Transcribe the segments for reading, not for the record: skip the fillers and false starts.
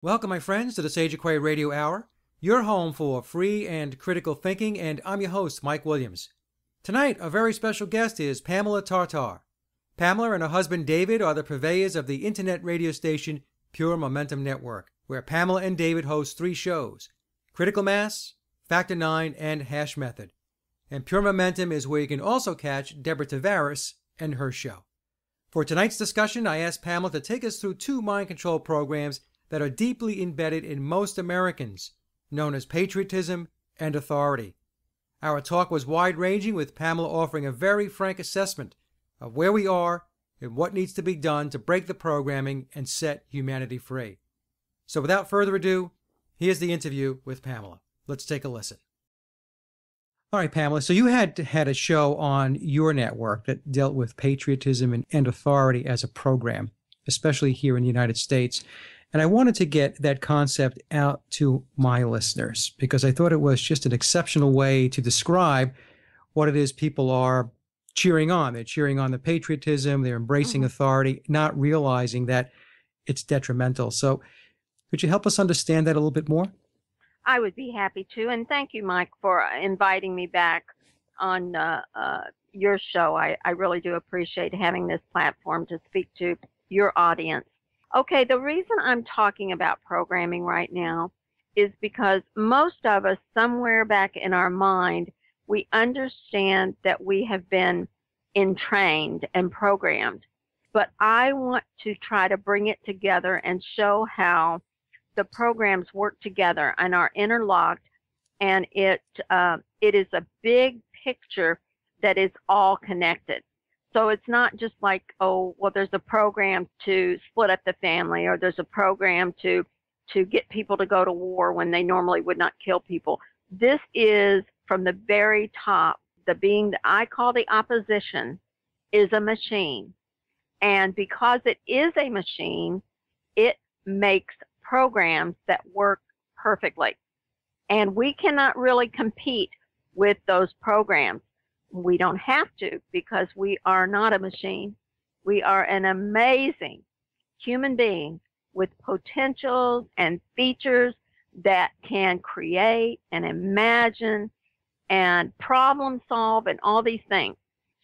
Welcome, my friends, to the Sage of Quay Radio Hour, your home for free and critical thinking, and I'm your host, Mike Williams. Tonight, a very special guest is Pamela Tartar. Pamela and her husband, David, are the purveyors of the internet radio station Pure Momentum Network, where Pamela and David host 3 shows, Critical Mass, Factor 9, and Hash Method. And Pure Momentum is where you can also catch Deborah Tavares and her show. For tonight's discussion, I asked Pamela to take us through 2 mind control programs that are deeply embedded in most Americans, known as patriotism and authority. Our talk was wide-ranging, with Pamela offering a very frank assessment of where we are and what needs to be done to break the programming and set humanity free. So without further ado, here's the interview with Pamela. Let's take a listen. All right, Pamela, so you had a show on your network that dealt with patriotism and authority as a program, especially here in the United States. And I wanted to get that concept out to my listeners because I thought it was just an exceptional way to describe what it is people are cheering on. They're cheering on the patriotism, they're embracing authority, not realizing that it's detrimental. So could you help us understand that a little bit more? I would be happy to. And thank you, Mike, for inviting me back on your show. I really do appreciate having this platform to speak to your audience. Okay, the reason I'm talking about programming right now is because most of us, somewhere back in our mind, we understand that we have been entrained and programmed. But I want to try to bring it together and show how the programs work together and are interlocked, and it is a big picture that is all connected. So it's not just like, oh, well, there's a program to split up the family, or there's a program to get people to go to war when they normally would not kill people. This is from the very top. The being that I call the opposition is a machine. And because it is a machine, it makes programs that work perfectly. And we cannot really compete with those programs. We don't have to, because we are not a machine. We are an amazing human being with potentials and features that can create and imagine and problem solve and all these things.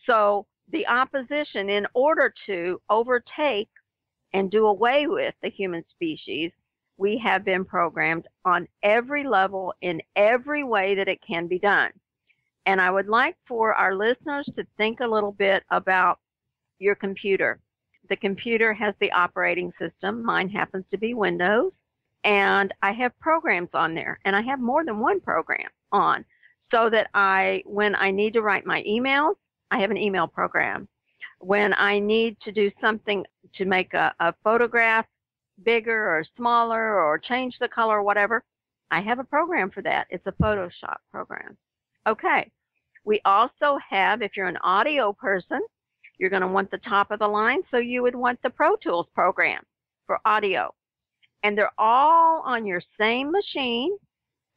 So the opposition, in order to overtake and do away with the human species, we have been programmed on every level in every way that it can be done. And I would like for our listeners to think a little bit about your computer. The computer has the operating system. Mine happens to be Windows. And I have programs on there. And I have more than one program on. So that when I need to write my emails, I have an email program. When I need to do something to make a photograph bigger or smaller or change the color or whatever, I have a program for that. It's a Photoshop program. Okay. We also have, if you're an audio person, you're going to want the top of the line, so you would want the Pro Tools program for audio. And they're all on your same machine,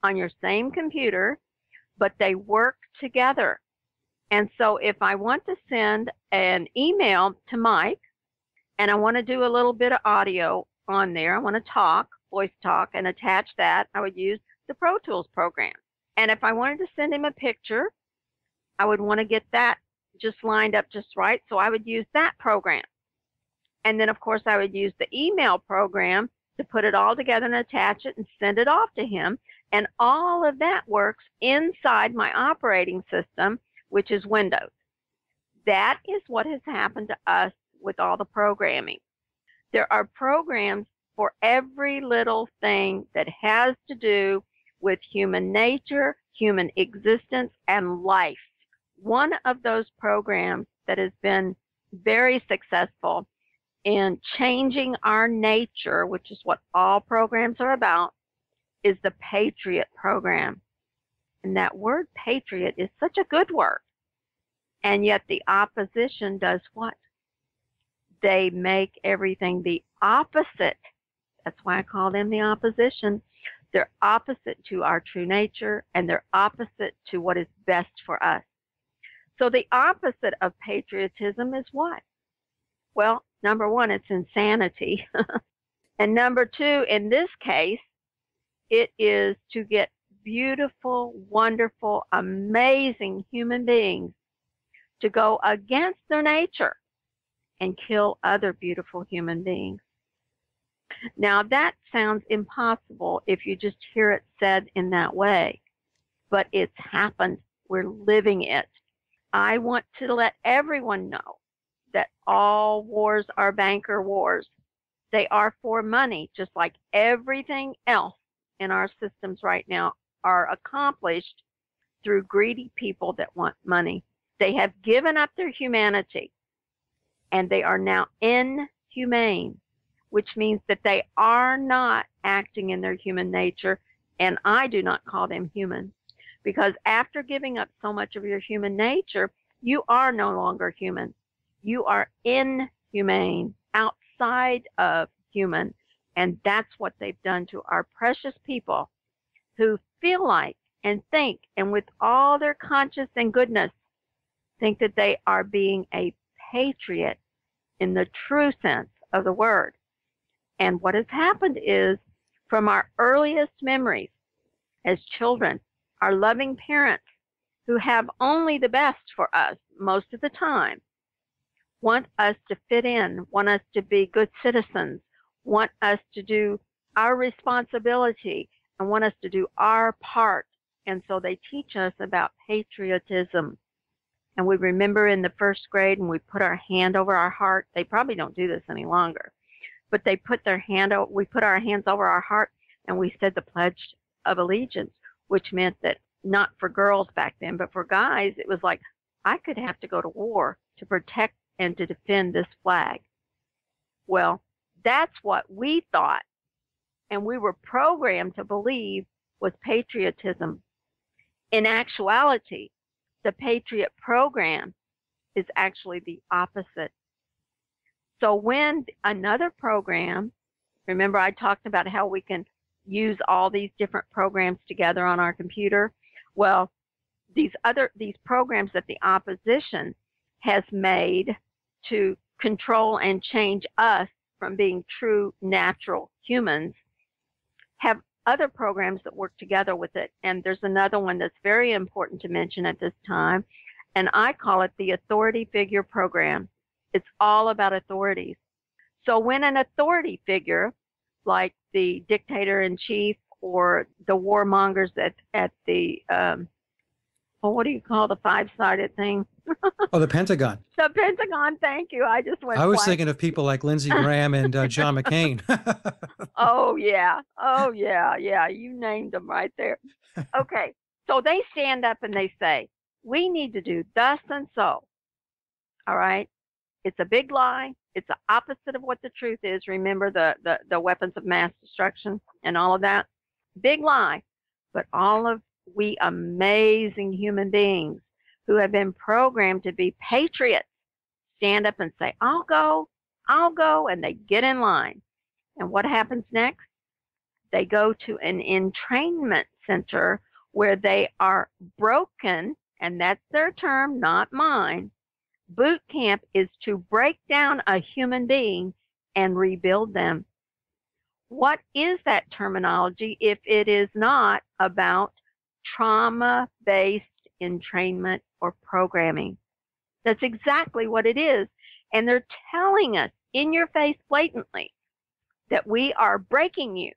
on your same computer, but they work together. And so if I want to send an email to Mike, and I want to do a little bit of audio on there, I want to talk, voice talk, and attach that, I would use the Pro Tools program. And if I wanted to send him a picture, I would want to get that just lined up just right, so I would use that program. And then, of course, I would use the email program to put it all together and attach it and send it off to him. And all of that works inside my operating system, which is Windows. That is what has happened to us with all the programming. There are programs for every little thing that has to do with human nature, human existence, and life. One of those programs that has been very successful in changing our nature, which is what all programs are about, is the Patriot program. And that word patriot is such a good word. And yet the opposition does what? They make everything the opposite. That's why I call them the opposition. They're opposite to our true nature, and they're opposite to what is best for us. So the opposite of patriotism is what? Well, number one, it's insanity. And number two, in this case, it is to get beautiful, wonderful, amazing human beings to go against their nature and kill other beautiful human beings. Now, that sounds impossible if you just hear it said in that way, but it's happened. We're living it. I want to let everyone know that all wars are banker wars. They are for money, just like everything else in our systems right now are accomplished through greedy people that want money. They have given up their humanity, and they are now inhumane, which means that they are not acting in their human nature, and I do not call them human, because after giving up so much of your human nature, you are no longer human. You are inhumane, outside of human, and that's what they've done to our precious people who feel like and think, and with all their conscience and goodness, think that they are being a patriot in the true sense of the word. And what has happened is, from our earliest memories as children, our loving parents who have only the best for us most of the time want us to fit in, want us to be good citizens, want us to do our responsibility, and want us to do our part. And so they teach us about patriotism. And we remember in the first grade when we put our hand over our heart, they probably don't do this any longer, but they put their hand, we put our hands over our heart and we said the Pledge of Allegiance, which meant that not for girls back then, but for guys, it was like, I could have to go to war to protect and to defend this flag. Well, that's what we thought, and we were programmed to believe was patriotism. In actuality, the Patriot program is actually the opposite. So when another program, remember I talked about how we can use all these different programs together on our computer? Well, these programs that the opposition has made to control and change us from being true natural humans have other programs that work together with it. And there's another one that's very important to mention at this time, and I call it the authority figure program. It's all about authorities. So when an authority figure, like the dictator-in-chief or the warmongers at the, what do you call the five-sided thing? Oh, the Pentagon. The Pentagon, thank you. I just went I was blank. thinking of people like Lindsey Graham and John McCain. Oh, yeah. Yeah. You named them right there. Okay. So they stand up and they say, we need to do thus and so. All right. It's a big lie. It's the opposite of what the truth is. Remember the weapons of mass destruction and all of that? Big lie. But all of we amazing human beings who have been programmed to be patriots stand up and say, I'll go, and they get in line. And what happens next? They go to an entrainment center where they are broken, and that's their term, not mine. Boot camp is to break down a human being and rebuild them. What is that terminology if it is not about trauma-based entrainment or programming? That's exactly what it is. And they're telling us in your face blatantly that we are breaking you.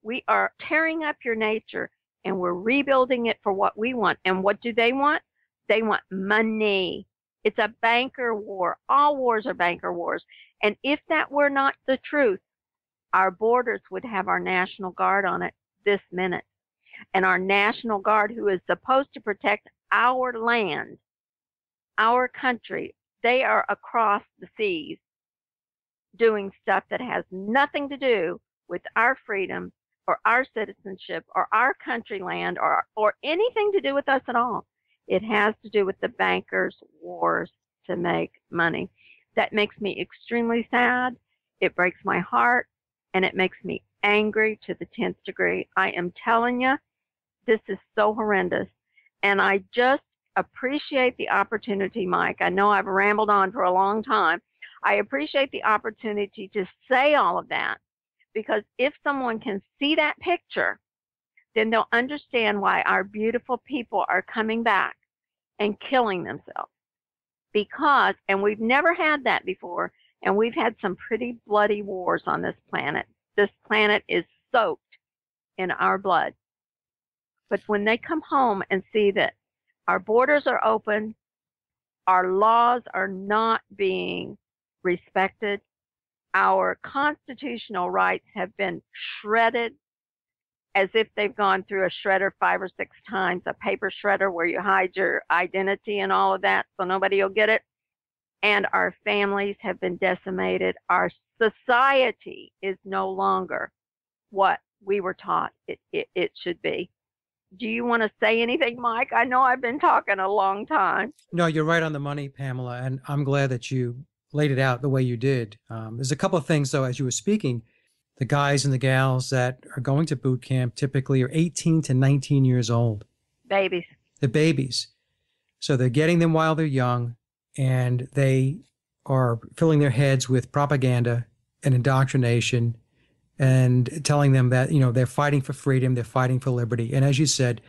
We are tearing up your nature, and we're rebuilding it for what we want. And what do they want? They want money. It's a banker war. All wars are banker wars. And if that were not the truth, our borders would have our National Guard on it this minute. And our National Guard, who is supposed to protect our land, our country, they are across the seas doing stuff that has nothing to do with our freedom or our citizenship or our country land or anything to do with us at all. It has to do with the bankers' wars to make money. That makes me extremely sad. It breaks my heart, and it makes me angry to the 10th degree. I am telling you, this is so horrendous. And I just appreciate the opportunity, Mike. I know I've rambled on for a long time. I appreciate the opportunity to say all of that Because if someone can see that picture, then they'll understand why our beautiful people are coming back and killing themselves. Because, and we've never had that before, and we've had some pretty bloody wars on this planet. This planet is soaked in our blood. But when they come home and see that our borders are open, our laws are not being respected, our constitutional rights have been shredded as if they've gone through a shredder 5 or 6 times, a paper shredder where you hide your identity and all of that so nobody will get it. And our families have been decimated. Our society is no longer what we were taught it should be. Do you want to say anything, Mike? I know I've been talking a long time. No, you're right on the money, Pamela, and I'm glad that you laid it out the way you did. There's a couple of things, though, as you were speaking. The guys and the gals that are going to boot camp typically are 18 to 19 years old. Babies. The babies. So they're getting them while they're young, and they are filling their heads with propaganda and indoctrination and telling them that, they're fighting for freedom, they're fighting for liberty. And as you said,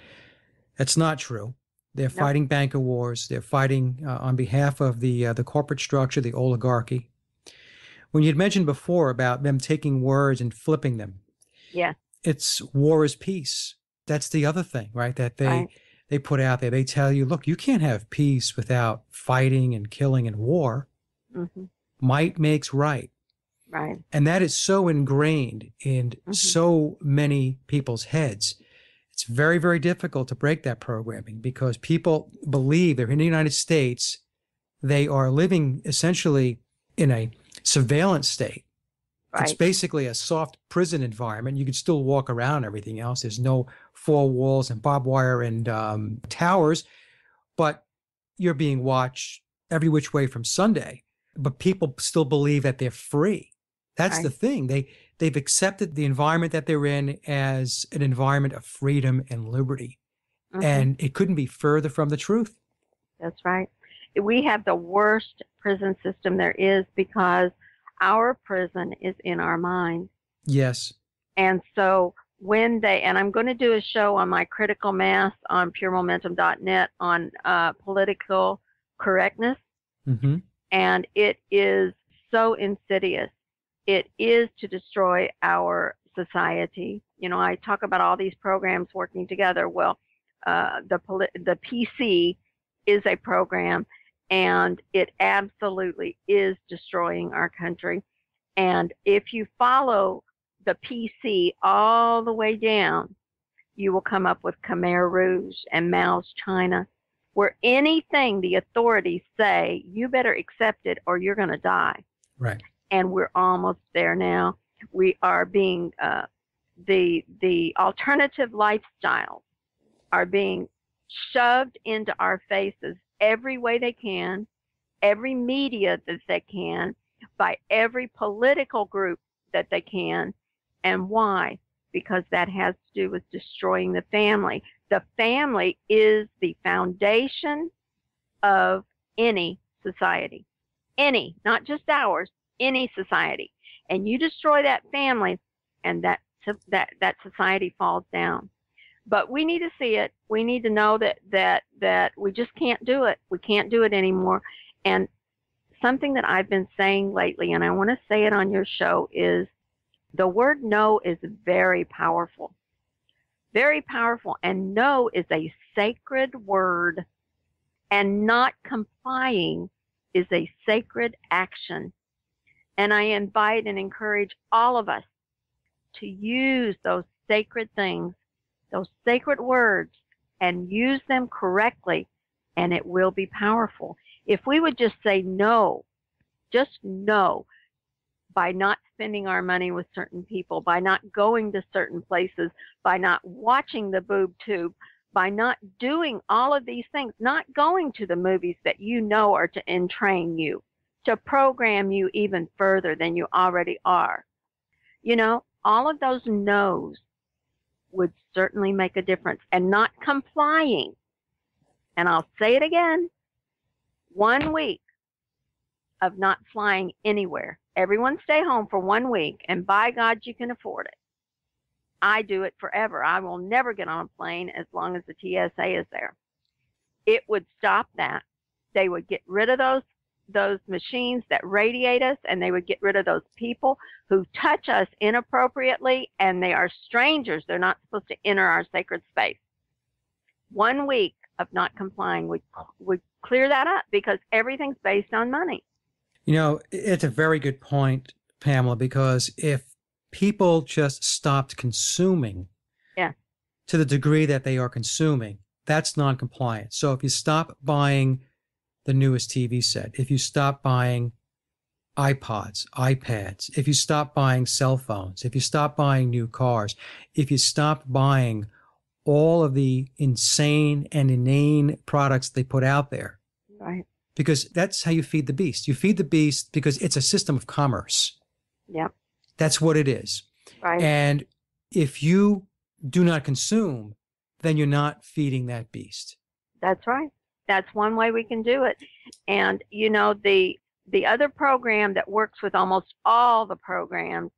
that's not true. They're fighting banker wars. They're fighting on behalf of the corporate structure, the oligarchy. When you'd mentioned before about them taking words and flipping them, it's war is peace. That's the other thing, right? That they put out there. They tell you, look, you can't have peace without fighting and killing and war. Mm-hmm. Might makes right. Right. And that is so ingrained in so many people's heads. It's very, very difficult to break that programming because people believe they're in the United States. They are living essentially in a surveillance state. Right. It's basically a soft prison environment. You can still walk around, everything else. There's no 4 walls and barbed wire and towers, but you're being watched every which way from Sunday. But people still believe that they're free. That's the thing. They've accepted the environment that they're in as an environment of freedom and liberty. And it couldn't be further from the truth. That's right. We have the worst prison system there is because our prison is in our mind. Yes. And so and I'm going to do a show on my critical mass on puremomentum.net on political correctness. Mm-hmm. And it is so insidious. It is to destroy our society. I talk about all these programs working together. Well, the PC is a program, and it absolutely is destroying our country. And if you follow the PC all the way down, you will come up with Khmer Rouge and Mao's China, where anything the authorities say, you better accept it or you're going to die. Right. And we're almost there now. We are being, the alternative lifestyles are being shoved into our faces every way they can, every media that they can, by every political group that they can. And why? Because that has to do with destroying the family. The family is the foundation of any society. Any, not just ours, any society. And you destroy that family, and that society falls down. But we need to see it. We need to know that we just can't do it. We can't do it anymore. And something that I've been saying lately, and I want to say it on your show, is the word no is very powerful. Very powerful. And no is a sacred word. And not complying is a sacred action. And I invite and encourage all of us to use those sacred things, those sacred words, and use them correctly, and it will be powerful. If we would just say no, just no, by not spending our money with certain people, by not going to certain places, by not watching the boob tube, by not doing all of these things, not going to the movies that you know are to entrain you, to program you even further than you already are. All of those no's would certainly make a difference. And not complying, and I'll say it again, 1 week of not flying anywhere. Everyone stay home for 1 week, and by God, you can afford it. I do it forever. I will never get on a plane as long as the TSA is there. It would stop that. They would get rid of those machines that radiate us, and they would get rid of those people who touch us inappropriately, and they are strangers. They're not supposed to enter our sacred space. 1 week of not complying would clear that up, because everything's based on money. You know, it's a very good point, Pamela, because if people just stopped consuming to the degree that they are consuming, that's non-compliance. So if you stop buying the newest TV set, if you stop buying iPods, iPads, if you stop buying cell phones, if you stop buying new cars, if you stop buying all of the insane and inane products they put out there. Right. Because that's how you feed the beast. You feed the beast because it's a system of commerce. Yeah. That's what it is. Right. And if you do not consume, then you're not feeding that beast. That's right. That's one way we can do it. And, you know, the other program that works with almost all the programs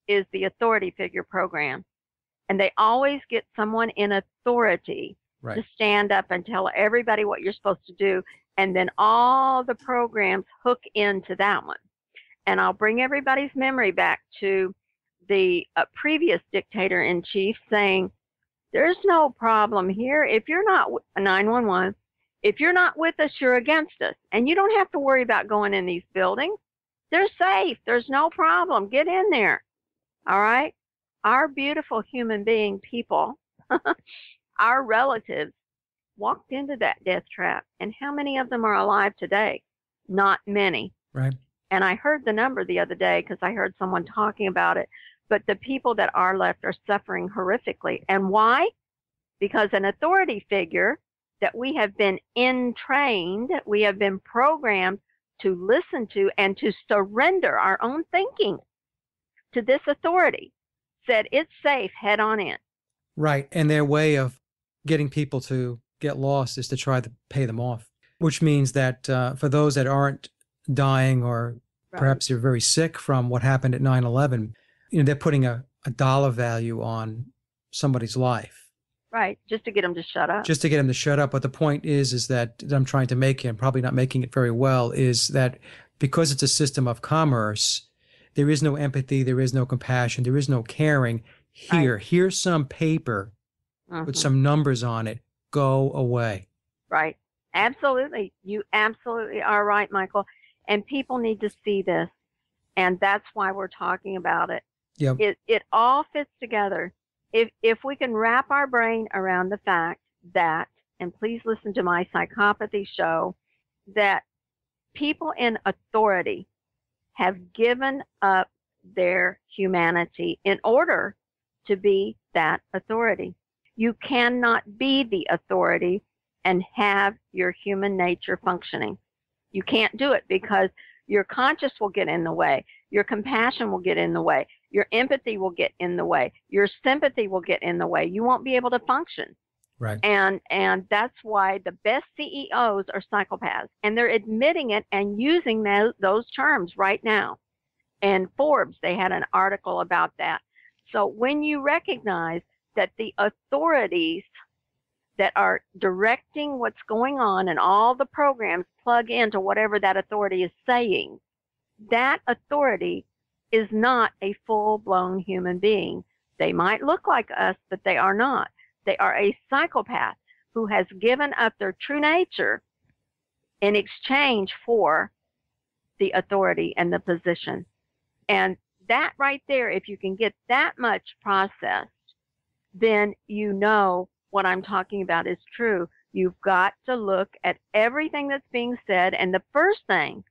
is the authority figure program. And they always get someone in authority to stand up and tell everybody what you're supposed to do. And then all the programs hook into that one. And I'll bring everybody's memory back to the previous dictator-in-chief saying, there's no problem here. If you're not 911, if you're not with us, you're against us. And you don't have to worry about going in these buildings. They're safe. There's no problem. Get in there. All right? Our beautiful human being people, our relatives, walked into that death trap. And how many of them are alive today? Not many. Right. And I heard the number the other day because I heard someone talking about it. But the people that are left are suffering horrifically. And why? Because an authority figure that we have been entrained, we have been programmed to listen to and to surrender our own thinking to this authority, said it's safe, head on in. Right. And their way of getting people to get lost is to try to pay them off, which means that for those that aren't dying or perhaps they're very sick from what happened at 9/11, you know, they're putting a dollar value on somebody's life. Right. Just to get them to shut up. Just to get them to shut up. But the point is that I'm trying to make, and probably not making it very well, is that because it's a system of commerce, there is no empathy, there is no compassion, there is no caring. Here's some paper with some numbers on it. Go away. Right. Absolutely. You absolutely are right, Michael. And people need to see this. And that's why we're talking about it. Yep. It all fits together. If we can wrap our brain around the fact that, and please listen to my psychopathy show, that people in authority have given up their humanity in order to be that authority. You cannot be the authority and have your human nature functioning. You can't do it because your conscience will get in the way. Your compassion will get in the way. Your empathy will get in the way. Your sympathy will get in the way. You won't be able to function. Right. And that's why the best CEOs are psychopaths. And they're admitting it and using those terms right now. And Forbes, they had an article about that. So when you recognize that the authorities that are directing what's going on and all the programs plug into whatever that authority is saying, that authority is not a full-blown human being. They might look like us, but they are not. They are a psychopath who has given up their true nature in exchange for the authority and the position. And that right there, if you can get that much processed, then you know what I'm talking about is true. You've got to look at everything that's being said. And the first thing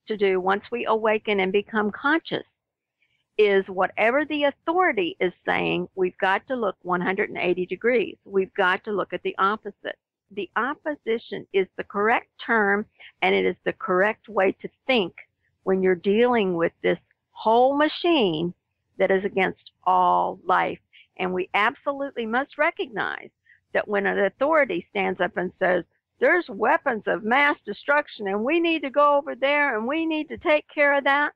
to do once we awaken and become conscious is whatever the authority is saying, we've got to look 180 degrees. We've got to look at the opposite. The opposition is the correct term, and it is the correct way to think when you're dealing with this whole machine that is against all life. And we absolutely must recognize that when an authority stands up and says, there's weapons of mass destruction and we need to go over there and we need to take care of that,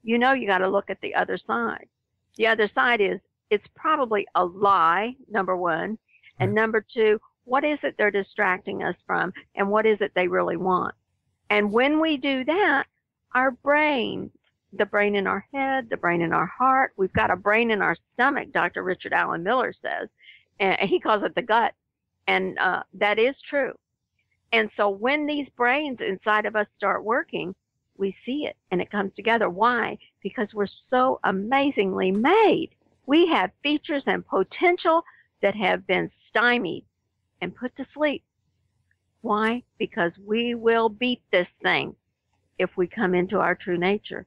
you got to look at the other side. The other side is it's probably a lie, number one. And number two, what is it they're distracting us from and what is it they really want? And when we do that, our brain, the brain in our head, the brain in our heart, we've got a brain in our stomach, Dr. Richard Allen Miller says, and he calls it the gut. And that is true. And so when these brains inside of us start working, we see it and it comes together. Why? Because we're so amazingly made. We have features and potential that have been stymied and put to sleep. Why? Because we will beat this thing if we come into our true nature.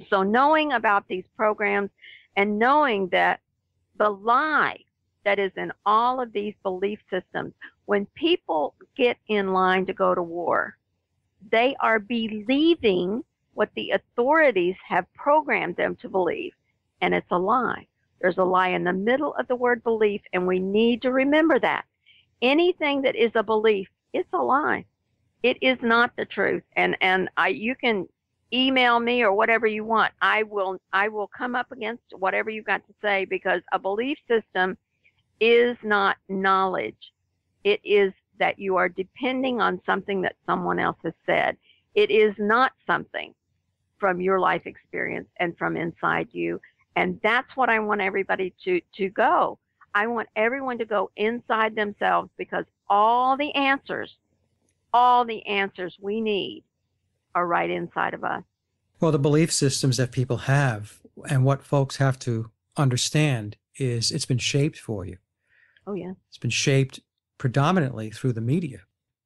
So knowing about these programs and knowing that the lie that is in all of these belief systems, when people get in line to go to war, they are believing what the authorities have programmed them to believe, and it's a lie. There's a lie in the middle of the word belief, and we need to remember that. Anything that is a belief, it's a lie. It is not the truth. And you can email me or whatever you want. I will come up against whatever you've got to say, because a belief system is not knowledge. It is that you are depending on something that someone else has said. It is not something from your life experience and from inside you. And that's what I want everybody to go. I want everyone to go inside themselves, because all the answers we need are right inside of us. Well, the belief systems that people have and what folks have to understand is it's been shaped for you. Oh, yeah. It's been shaped predominantly through the media.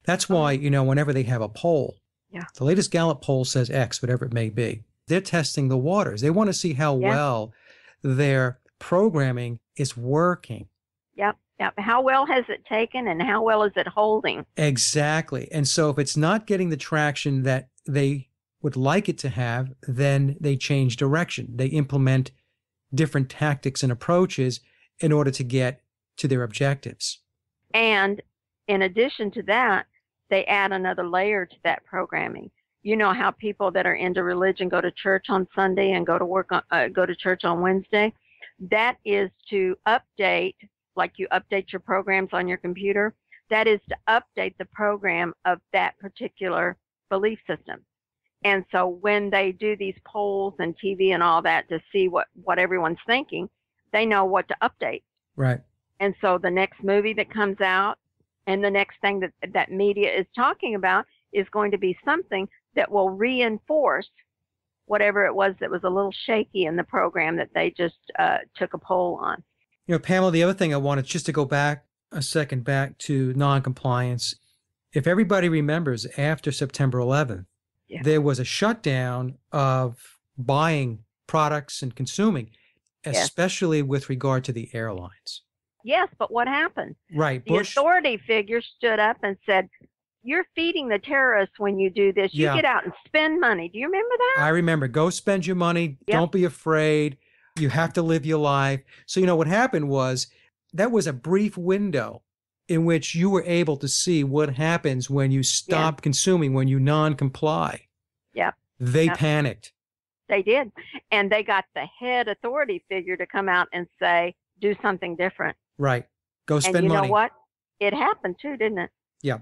That's why, whenever they have a poll, the latest Gallup poll says X, whatever it may be, they're testing the waters. They want to see how well their programming is working. Yep. How well has it taken and how well is it holding? Exactly. And so if it's not getting the traction that they would like it to have, then they change direction. They implement different tactics and approaches in order to get to their objectives. And in addition to that, they add another layer to that programming. You know how people that are into religion go to church on Sunday and go to church on Wednesday? That is to update, like you update your programs on your computer. That is to update the program of that particular belief system. And so when they do these polls and TV and all that to see what everyone's thinking, they know what to update. Right. And so the next movie that comes out and the next thing that media is talking about is going to be something that will reinforce whatever it was that was a little shaky in the program that they just took a poll on. Pamela, the other thing I wanted just to go back a second back to noncompliance. If everybody remembers, after September 11th, there was a shutdown of buying products and consuming, especially with regard to the airlines. Yes, but what happened? Right. The authority figure stood up and said, you're feeding the terrorists when you do this. You get out and spend money. Do you remember that? I remember. Go spend your money. Yep. Don't be afraid. You have to live your life. So, what happened was that was a brief window in which you were able to see what happens when you stop consuming, when you non-comply. Yep. They panicked. They did. And they got the head authority figure to come out and say, do something different. Right. Go spend money. And you know what? It happened too, didn't it? Yeah.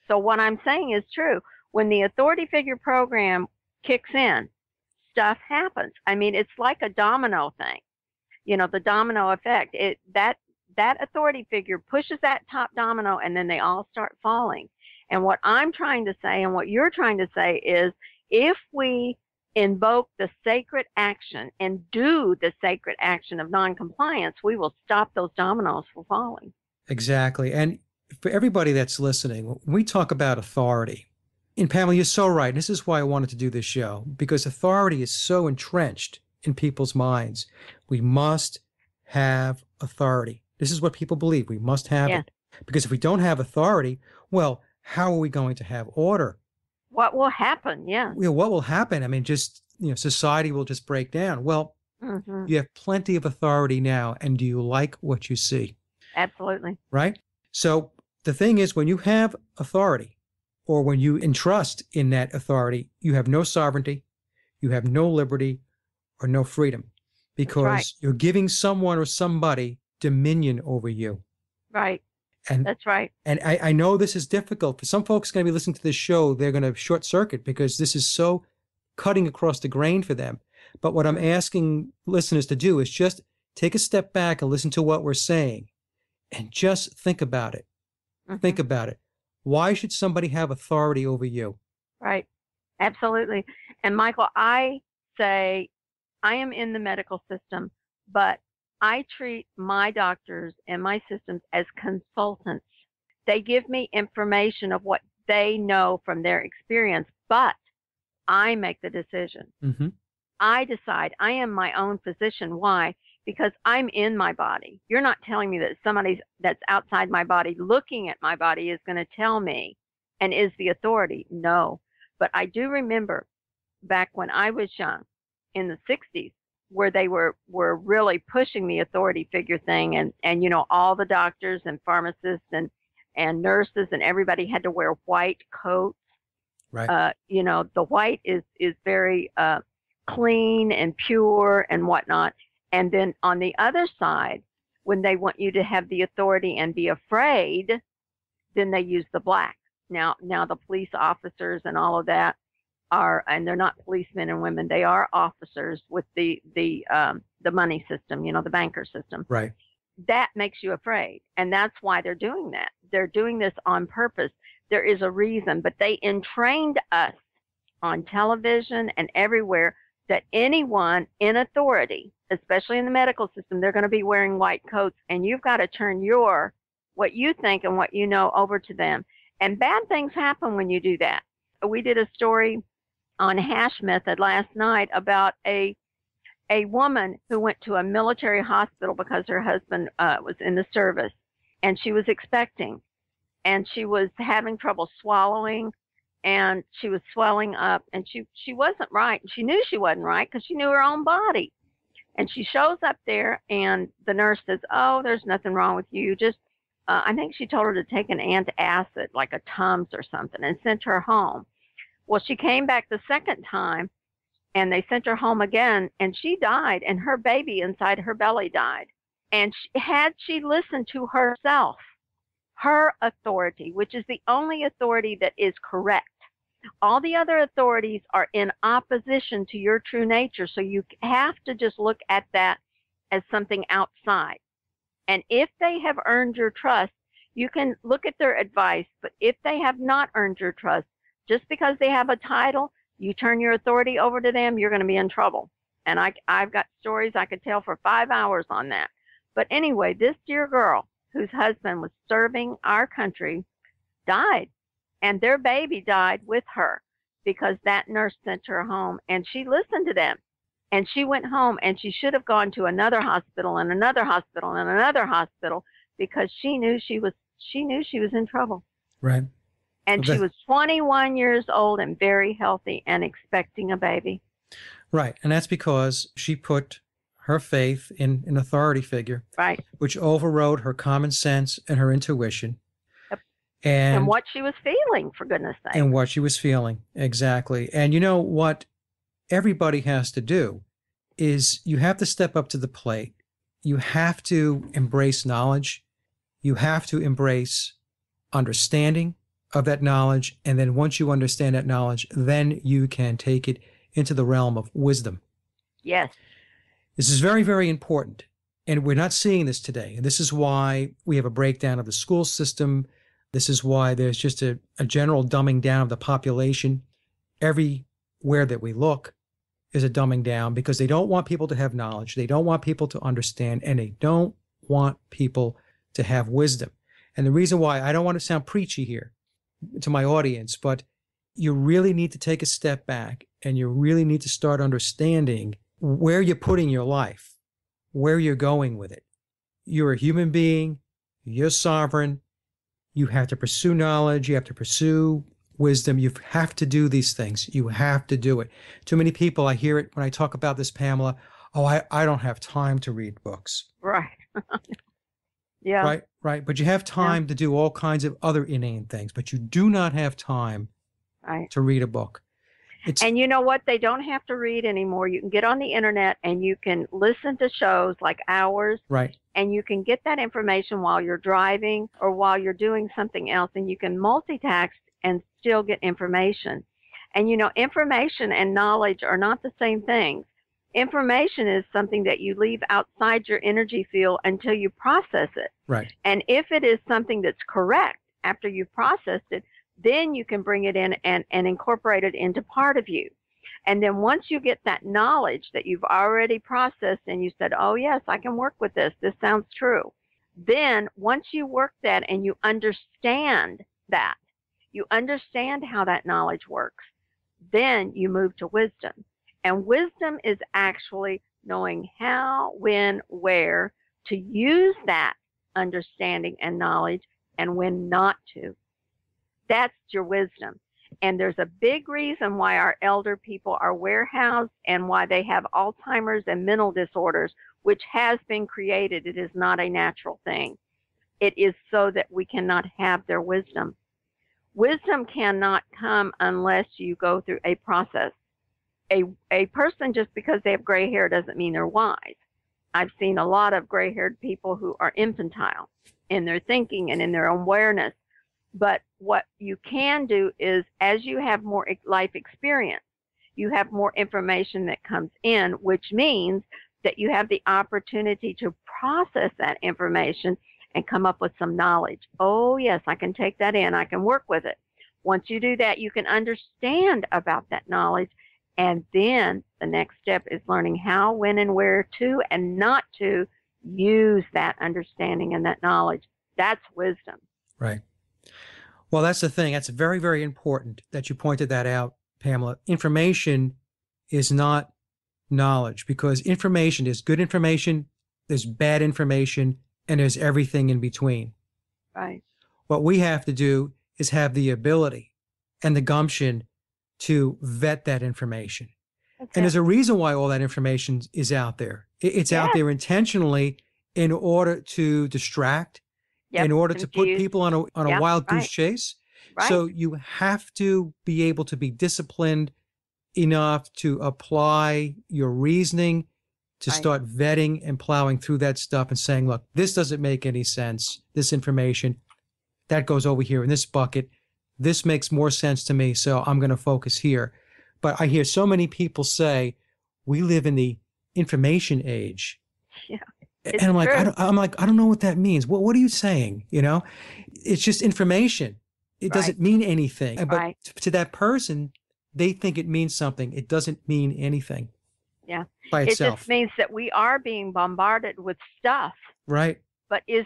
So what I'm saying is true. When the authority figure program kicks in, stuff happens. I mean, it's like a domino thing. The domino effect. That authority figure pushes that top domino and then they all start falling. And what I'm trying to say and what you're trying to say is, if we invoke the sacred action and do the sacred action of noncompliance, we will stop those dominoes from falling. Exactly. And for everybody that's listening, when we talk about authority, and Pamela, you're so right. This is why I wanted to do this show, because authority is so entrenched in people's minds. We must have authority. This is what people believe. We must have it. Because if we don't have authority, well, how are we going to have order? What will happen? Yeah. What will happen? I mean, society will just break down. Well, you have plenty of authority now, and do you like what you see? Absolutely. Right? So the thing is, when you have authority or when you entrust in that authority, you have no sovereignty, you have no liberty or no freedom, because you're giving someone or somebody dominion over you. Right. And that's right. And I know this is difficult. For some folks going to be listening to this show, they're going to short circuit because this is so cutting across the grain for them. But what I'm asking listeners to do is just take a step back and listen to what we're saying and just think about it. Mm-hmm. Think about it. Why should somebody have authority over you? Right. Absolutely. And Michael, I say I am in the medical system, but I treat my doctors and my systems as consultants. They give me information of what they know from their experience, but I make the decision. Mm-hmm. I decide. I am my own physician. Why? Because I'm in my body. You're not telling me that somebody that's outside my body looking at my body is going to tell me and is the authority. No. But I do remember back when I was young in the 60s, where they were really pushing the authority figure thing, and you know, all the doctors and pharmacists and nurses and everybody had to wear white coats. Right. You know, the white is very clean and pure and whatnot. And then on the other side, when they want you to have the authority and be afraid, then they use the black. Now the police officers and all of that are, and they're not policemen and women, they are officers with the money system, you know, the banker system. Right. That makes you afraid. And that's why they're doing that. They're doing this on purpose. There is a reason, but they entrained us on television and everywhere that anyone in authority, especially in the medical system, they're going to be wearing white coats, and you've got to turn what you think and what you know over to them. And bad things happen when you do that. We did a story on Hash Method last night about a woman who went to a military hospital because her husband was in the service, and she was expecting, and she was having trouble swallowing, and she was swelling up, and she wasn't right. She knew she wasn't right because she knew her own body. And she shows up there, and the nurse says, "Oh, there's nothing wrong with you. Just, I think she told her to take an antacid, like a Tums or something, and sent her home." Well, she came back the second time, and they sent her home again, and she died, and her baby inside her belly died. And had she listened to herself, her authority, which is the only authority that is correct, all the other authorities are in opposition to your true nature. So you have to just look at that as something outside. And if they have earned your trust, you can look at their advice. But if they have not earned your trust, just because they have a title, you turn your authority over to them, you're going to be in trouble. And I've got stories I could tell for 5 hours on that. But anyway, this dear girl whose husband was serving our country died. And their baby died with her because that nurse sent her home, and she listened to them. And she went home, and she should have gone to another hospital and another hospital and another hospital because she knew she was in trouble. Right. And she was 21 years old and very healthy and expecting a baby. Right. And that's because she put her faith in an authority figure, right, which overrode her common sense and her intuition. Yep. And what she was feeling, for goodness sake. And what she was feeling, exactly. And you know what everybody has to do is you have to step up to the plate. You have to embrace knowledge. You have to embrace understanding of that knowledge. And then once you understand that knowledge, then you can take it into the realm of wisdom. Yes. This is very, very important. And we're not seeing this today. And this is why we have a breakdown of the school system. This is why there's just a general dumbing down of the population. Everywhere that we look is a dumbing down because they don't want people to have knowledge. They don't want people to understand, and they don't want people to have wisdom. And the reason why, I don't want to sound preachy here to my audience, but you really need to take a step back and you really need to start understanding where you're putting your life, where you're going with it. You're a human being. You're sovereign. You have to pursue knowledge. You have to pursue wisdom. You have to do these things. You have to do it. Too many people, I hear it when I talk about this, Pamela, "Oh, I don't have time to read books." Right. Yeah. Right, right. But you have Yeah. time to do all kinds of other inane things, but you do not have time Right. to read a book. It's And you know what? They don't have to read anymore. You can get on the internet and you can listen to shows like ours, right, and you can get that information while you're driving or while you're doing something else, and you can multitask and still get information. And you know, information and knowledge are not the same things. Information is something that you leave outside your energy field until you process it. right, And if it is something that's correct after you've processed it, then you can bring it in and incorporate it into part of you. And then once you get that knowledge that you've already processed and you said, oh, yes, I can work with this. This sounds true. Then once you work that and you understand that, you understand how that knowledge works, then you move to wisdom. And wisdom is actually knowing how, when, where to use that understanding and knowledge and when not to. That's your wisdom. And there's a big reason why our elder people are warehoused and why they have Alzheimer's and mental disorders, which has been created. It is not a natural thing. It is so that we cannot have their wisdom. Wisdom cannot come unless you go through a process. A person, just because they have gray hair, doesn't mean they're wise. I've seen a lot of gray-haired people who are infantile in their thinking and in their awareness. But what you can do is, as you have more life experience, you have more information that comes in, which means that you have the opportunity to process that information and come up with some knowledge. Oh, yes, I can take that in. I can work with it. Once you do that, you can understand about that knowledge. And then the next step is learning how, when, and where to and not to use that understanding and that knowledge. That's wisdom. right. Well, that's the thing. That's very, very important that you pointed that out, Pamela. Information is not knowledge, because information is good information, there's bad information, and there's everything in between. Right. What we have to do is have the ability and the gumption to vet that information. And there's a reason why all that information is out there. It's out there intentionally in order to distract, in order to put people on a wild goose chase. Right. So you have to be able to be disciplined enough to apply your reasoning, to start vetting and plowing through that stuff and saying, look, this doesn't make any sense. This information, that goes over here in this bucket. This makes more sense to me, so I'm going to focus here. But I hear so many people say, we live in the information age. Yeah. And I'm like, I don't know what that means. What are you saying? You know, it's just information. It doesn't mean anything. But to that person, they think it means something. It doesn't mean anything. Yeah. By itself. It just means that we are being bombarded with stuff. Right. But is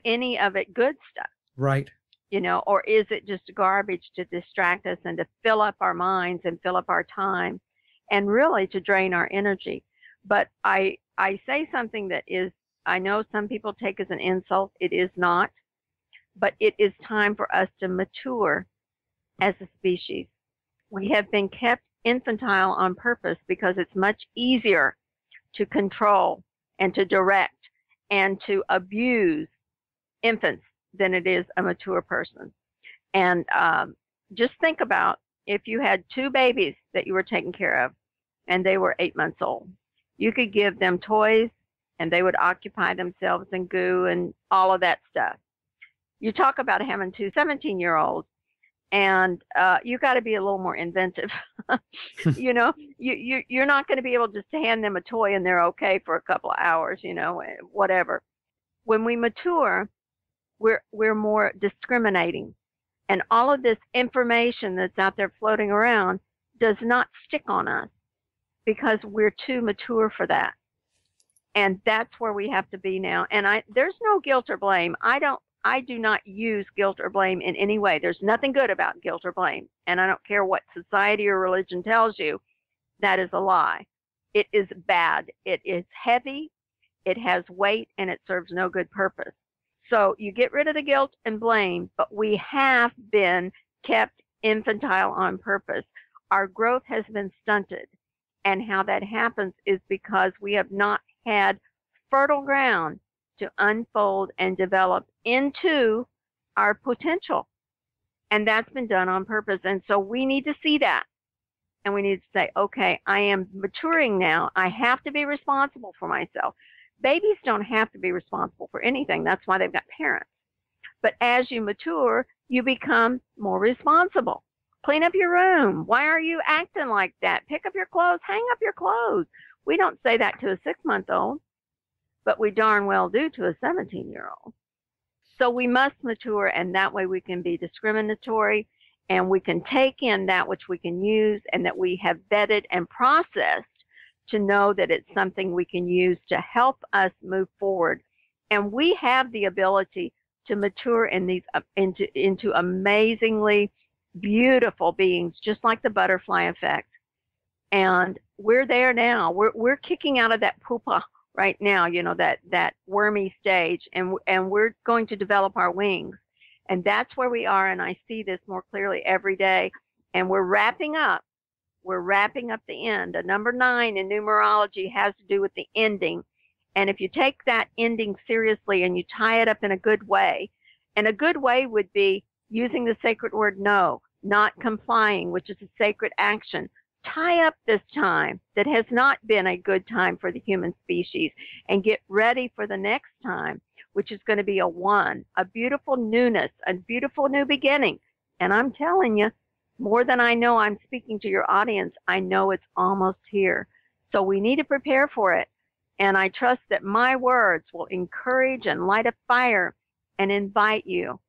any of it good stuff? Right. You know, or is it just garbage to distract us and to fill up our minds and fill up our time and really to drain our energy? But I say something that is, I know some people take as an insult. It is not. But it is time for us to mature as a species. We have been kept infantile on purpose because it's much easier to control and to direct and to abuse infants than it is a mature person. And just think about if you had two babies that you were taking care of and they were 8 months old. You could give them toys and they would occupy themselves in goo and all of that stuff. You talk about having two 17-year-olds, and you got to be a little more inventive. You know, you're not going to be able just to hand them a toy and they're okay for a couple of hours, you know, whatever. When we mature, we're more discriminating, and all of this information that's out there floating around does not stick on us because we're too mature for that. And that's where we have to be now. And there's no guilt or blame. I do not use guilt or blame in any way. There's nothing good about guilt or blame. And I don't care what society or religion tells you, that is a lie. It is bad. It is heavy. It has weight, and it serves no good purpose. So you get rid of the guilt and blame, but we have been kept infantile on purpose. Our growth has been stunted. And how that happens is because we have not had fertile ground to unfold and develop into our potential. And that's been done on purpose. And so we need to see that. And we need to say, okay, I am maturing now. I have to be responsible for myself. Babies don't have to be responsible for anything. That's why they've got parents. But as you mature, you become more responsible. Clean up your room. Why are you acting like that? Pick up your clothes. Hang up your clothes. We don't say that to a 6-month-old, but we darn well do to a 17-year-old. So we must mature, and that way we can be discriminatory, and we can take in that which we can use and that we have vetted and processed to know that it's something we can use to help us move forward. And we have the ability to mature in these into amazingly beautiful beings, just like the butterfly effect. And we're there now. We're kicking out of that pupa right now, you know, that wormy stage, and we're going to develop our wings. And that's where we are, and I see this more clearly every day. And we're wrapping up. We're wrapping up the end. A number 9 in numerology has to do with the ending. And if you take that ending seriously and you tie it up in a good way, and a good way would be using the sacred word no, not complying, which is a sacred action. Tie up this time that has not been a good time for the human species and get ready for the next time, which is going to be a 1, a beautiful newness, a beautiful new beginning. And I'm telling you, more than I know I'm speaking to your audience, I know it's almost here. So we need to prepare for it. And I trust that my words will encourage and light a fire and invite you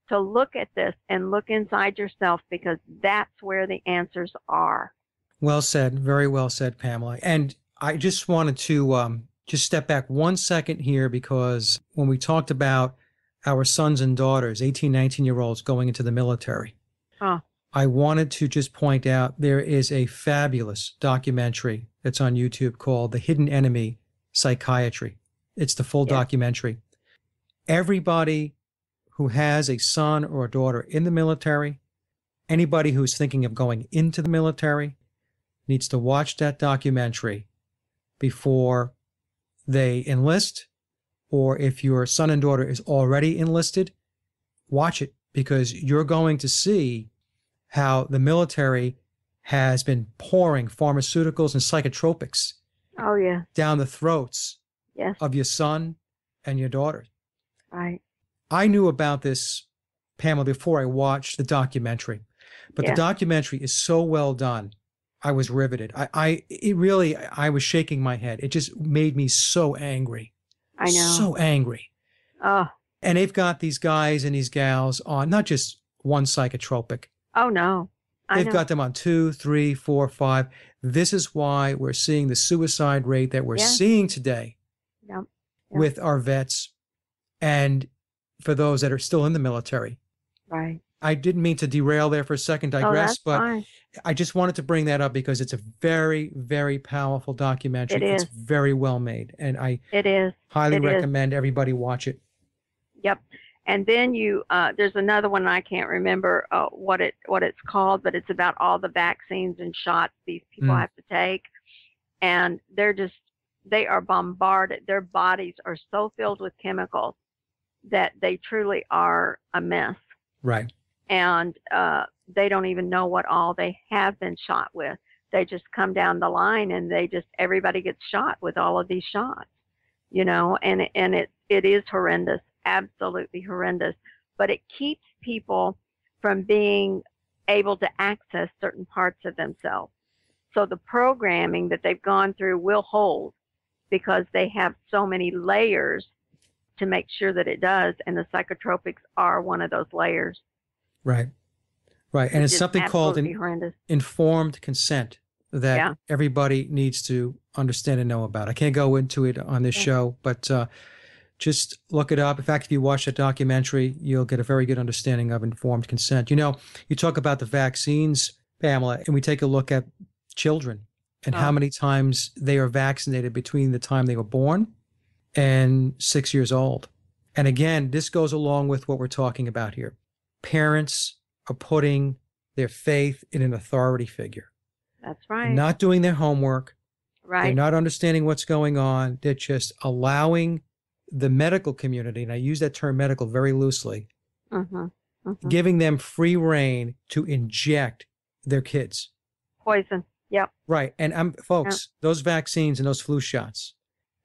to look at this and look inside yourself, because that's where the answers are. Well said. Very well said, Pamela. And I just wanted to just step back 1 second here, because when we talked about our sons and daughters, 18, 19-year-olds going into the military, I wanted to just point out there is a fabulous documentary that's on YouTube called The Hidden Enemy Psychiatry. It's the full documentary. Everybody who has a son or a daughter in the military, anybody who's thinking of going into the military, needs to watch that documentary before they enlist, or if your son and daughter is already enlisted, watch it, because you're going to see how the military has been pouring pharmaceuticals and psychotropics down the throats of your son and your daughter. Right. I knew about this, Pamela, before I watched the documentary, but the documentary is so well done. I was riveted. I was shaking my head. It just made me so angry. I know. So angry. Oh. And they've got these guys and these gals on not just one psychotropic. Oh, no. They've got them on 2, 3, 4, 5. This is why we're seeing the suicide rate that we're seeing today with our vets and for those that are still in the military. Right. I didn't mean to derail there for a second, digress, but fine. I just wanted to bring that up because it's a very, very powerful documentary. It's very well made, and I highly recommend everybody watch it. Yep. And then there's another one, I can't remember what it's called, but it's about all the vaccines and shots these people have to take, and they are bombarded. Their bodies are so filled with chemicals that they truly are a mess. Right. And they don't even know what all they have been shot with. They just come down the line, and everybody gets shot with all of these shots, you know, and it is horrendous, absolutely horrendous. But it keeps people from being able to access certain parts of themselves. So the programming that they've gone through will hold, because they have so many layers to make sure that it does, and the psychotropics are one of those layers. Right. Right. And it's something called informed consent that everybody needs to understand and know about. I can't go into it on this show, but just look it up. In fact, if you watch that documentary, you'll get a very good understanding of informed consent. You know, you talk about the vaccines, Pamela, and we take a look at children and how many times they are vaccinated between the time they were born and 6 years old. And again, this goes along with what we're talking about here. Parents are putting their faith in an authority figure. That's right. They're not doing their homework. Right. They're not understanding what's going on. They're just allowing the medical community, and I use that term medical very loosely, Mm-hmm. Mm-hmm. giving them free rein to inject their kids. Poison. Yep. Right. And Yep. folks, those vaccines and those flu shots,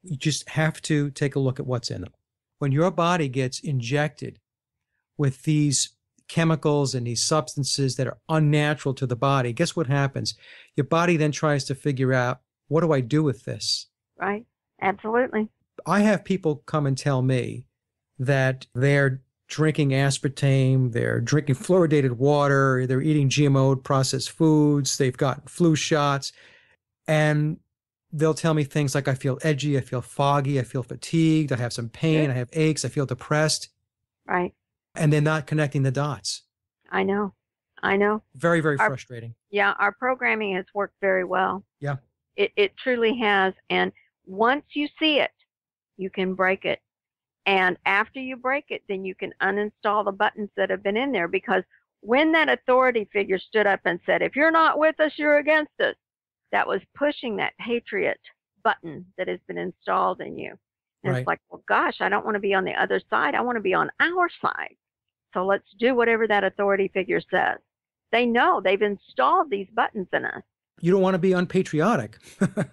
you just have to take a look at what's in them. When your body gets injected with these chemicals and these substances that are unnatural to the body, guess what happens? Your body then tries to figure out, what do I do with this? Right. Absolutely. I have people come and tell me that they're drinking aspartame, they're drinking fluoridated water, they're eating GMO processed foods, they've gotten flu shots, and they'll tell me things like, I feel edgy, I feel foggy, I feel fatigued, I have some pain, I have aches, I feel depressed. Right. And they're not connecting the dots. I know. I know. Very, very frustrating. Yeah, our programming has worked very well. Yeah. It truly has. And once you see it, you can break it. And after you break it, then you can uninstall the buttons that have been in there. Because when that authority figure stood up and said, if you're not with us, you're against us, that was pushing that patriot button that has been installed in you. And It's like, well, gosh, I don't want to be on the other side. I want to be on our side. So let's do whatever that authority figure says. They know they've installed these buttons in us. You don't want to be unpatriotic.